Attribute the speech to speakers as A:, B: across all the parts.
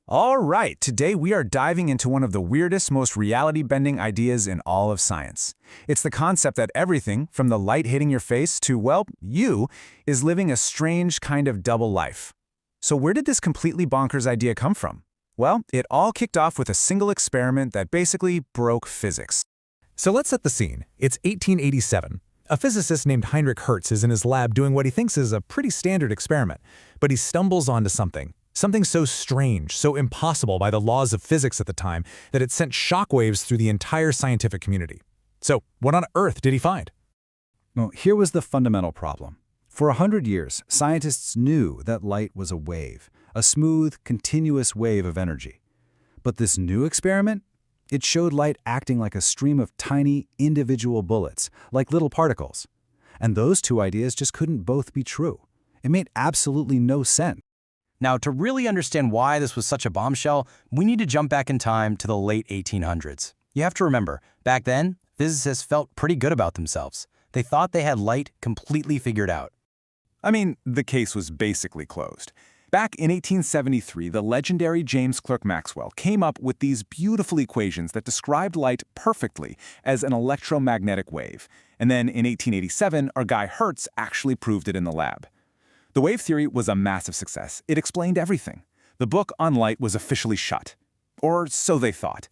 A: All right, today we are diving into one of the weirdest, most reality-bending ideas in all of science. It's the concept that everything, from the light hitting your face to, well, you, is living a strange kind of double life. So where did this completely bonkers idea come from? Well, it all kicked off with a single experiment that basically broke physics.
B: So let's set the scene. It's 1887. A physicist named Heinrich Hertz is in his lab doing what he thinks is a pretty standard experiment, but he stumbles onto something so strange, so impossible by the laws of physics at the time that it sent shockwaves through the entire scientific community. So what on earth did he find?
C: Well, here was the fundamental problem. For 100 years, scientists knew that light was a wave, a smooth, continuous wave of energy. But this new experiment? It showed light acting like a stream of tiny, individual bullets, like little particles. And those two ideas just couldn't both be true. It made absolutely no sense.
D: Now, to really understand why this was such a bombshell, we need to jump back in time to the late 1800s. You have to remember, back then, physicists felt pretty good about themselves. They thought they had light completely figured out.
A: I mean, the case was basically closed. Back in 1873, the legendary James Clerk Maxwell came up with these beautiful equations that described light perfectly as an electromagnetic wave. And then in 1887, our guy Hertz actually proved it in the lab. The wave theory was a massive success. It explained everything. The book on light was officially shut. Or so they thought.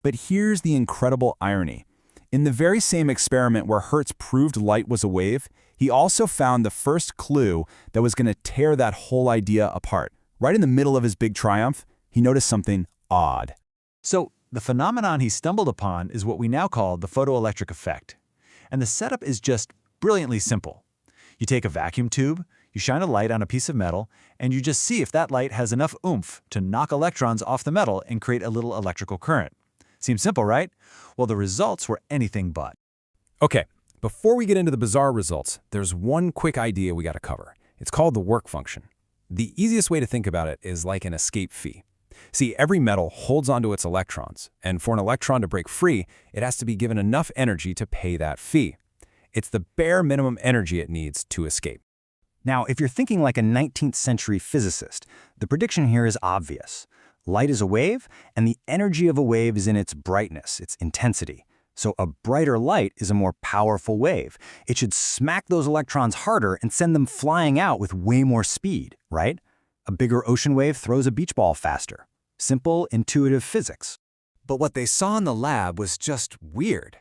A: But here's the incredible irony. In the very same experiment where Hertz proved light was a wave, he also found the first clue that was going to tear that whole idea apart. Right in the middle of his big triumph, he noticed something odd.
E: So the phenomenon he stumbled upon is what we now call the photoelectric effect. And the setup is just brilliantly simple. You take a vacuum tube, you shine a light on a piece of metal, and you just see if that light has enough oomph to knock electrons off the metal and create a little electrical current. Seems simple, right? Well, the results were anything but.
B: Okay, before we get into the bizarre results, there's one quick idea we got to cover. It's called the work function. The easiest way to think about it is like an escape fee. See, every metal holds onto its electrons, and for an electron to break free, it has to be given enough energy to pay that fee. It's the bare minimum energy it needs to escape.
D: Now, if you're thinking like a 19th century physicist, the prediction here is obvious. Light is a wave, and the energy of a wave is in its brightness, its intensity. So a brighter light is a more powerful wave. It should smack those electrons harder and send them flying out with way more speed, right? A bigger ocean wave throws a beach ball faster. Simple, intuitive physics.
E: But what they saw in the lab was just weird.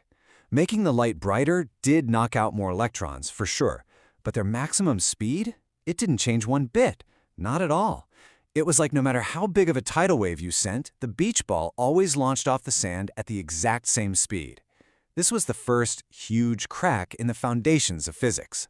E: Making the light brighter did knock out more electrons, for sure. But their maximum speed? It didn't change one bit. Not at all. It was like no matter how big of a tidal wave you sent, the beach ball always launched off the sand at the exact same speed. This was the first huge crack in the foundations of physics.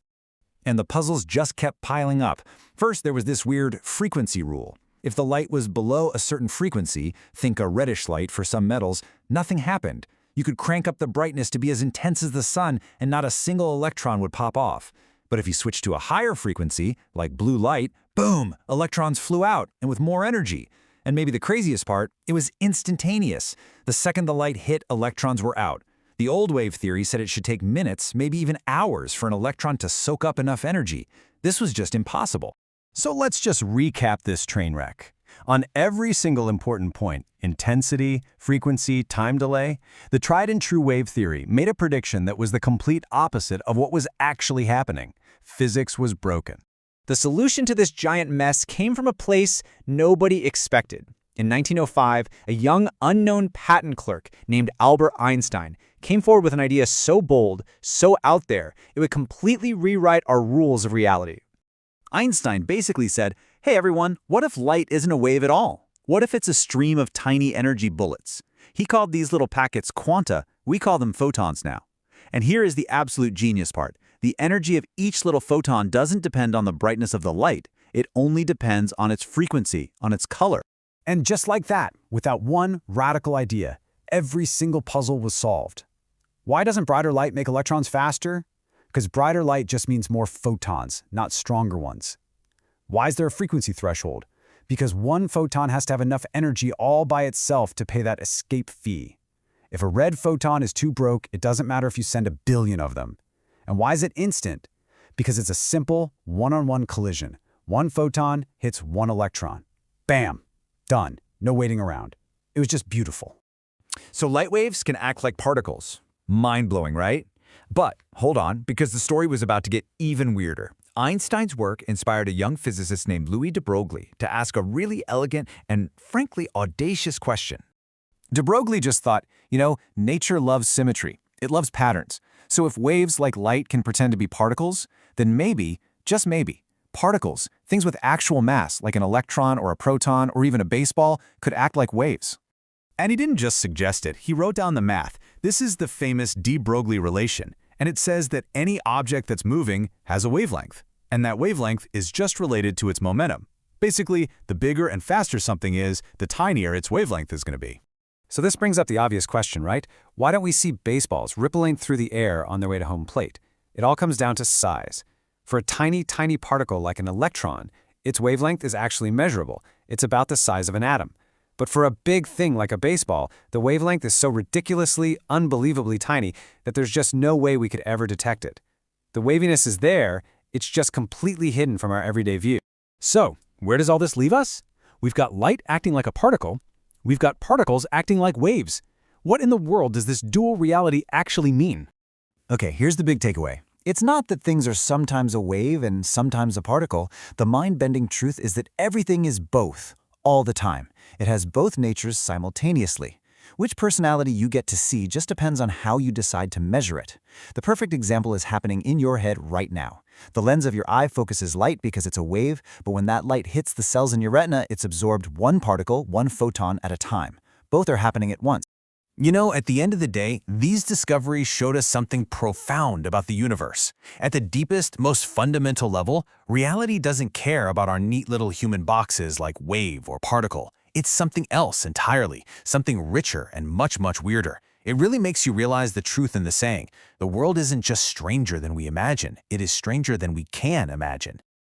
C: And the puzzles just kept piling up. First, there was this weird frequency rule. If the light was below a certain frequency, think a reddish light for some metals, nothing happened. You could crank up the brightness to be as intense as the sun, and not a single electron would pop off. But if you switch to a higher frequency, like blue light, boom, electrons flew out, and with more energy. And maybe the craziest part, it was instantaneous. The second the light hit, electrons were out. The old wave theory said it should take minutes, maybe even hours, for an electron to soak up enough energy. This was just impossible.
D: So let's just recap this train wreck. On every single important point, intensity, frequency, time delay, the tried and true wave theory made a prediction that was the complete opposite of what was actually happening. Physics was broken.
F: The solution to this giant mess came from a place nobody expected. In 1905, a young unknown patent clerk named Albert Einstein came forward with an idea so bold, so out there, it would completely rewrite our rules of reality.
C: Einstein basically said, hey everyone, what if light isn't a wave at all? What if it's a stream of tiny energy bullets? He called these little packets quanta. We call them photons now. And here is the absolute genius part. The energy of each little photon doesn't depend on the brightness of the light. It only depends on its frequency, on its color.
B: And just like that, without one radical idea, every single puzzle was solved. Why doesn't brighter light make electrons faster? Because brighter light just means more photons, not stronger ones. Why is there a frequency threshold? Because one photon has to have enough energy all by itself to pay that escape fee. If a red photon is too broke, it doesn't matter if you send 1 billion of them. And why is it instant? Because it's a simple one-on-one collision. One photon hits one electron. Bam! Done. No waiting around. It was just beautiful.
C: So light waves can act like particles. Mind-blowing, right? But hold on, because the story was about to get even weirder. Einstein's work inspired a young physicist named Louis de Broglie to ask a really elegant and, frankly, audacious question.
A: De Broglie just thought, nature loves symmetry. It loves patterns. So if waves like light can pretend to be particles, then maybe, just maybe, particles, things with actual mass like an electron or a proton or even a baseball, could act like waves.
C: And he didn't just suggest it, he wrote down the math. This is the famous de Broglie relation, and it says that any object that's moving has a wavelength, and that wavelength is just related to its momentum. Basically, the bigger and faster something is, the tinier its wavelength is going to be.
B: So this brings up the obvious question, right? Why don't we see baseballs rippling through the air on their way to home plate? It all comes down to size. For a tiny, tiny particle like an electron, its wavelength is actually measurable. It's about the size of an atom. But for a big thing like a baseball, the wavelength is so ridiculously, unbelievably tiny that there's just no way we could ever detect it. The waviness is there, it's just completely hidden from our everyday view.
G: So, where does all this leave us? We've got light acting like a particle. We've got particles acting like waves. What in the world does this dual reality actually mean?
D: Okay, here's the big takeaway. It's not that things are sometimes a wave and sometimes a particle. The mind-bending truth is that everything is both, all the time. It has both natures simultaneously. Which personality you get to see just depends on how you decide to measure it. The perfect example is happening in your head right now. The lens of your eye focuses light because it's a wave, but when that light hits the cells in your retina, it's absorbed one particle, one photon at a time. Both are happening at once.
A: At the end of the day, these discoveries showed us something profound about the universe. At the deepest, most fundamental level, reality doesn't care about our neat little human boxes like wave or particle. It's something else entirely, something richer and much, much weirder. It really makes you realize the truth in the saying, the world isn't just stranger than we imagine, it is stranger than we can imagine.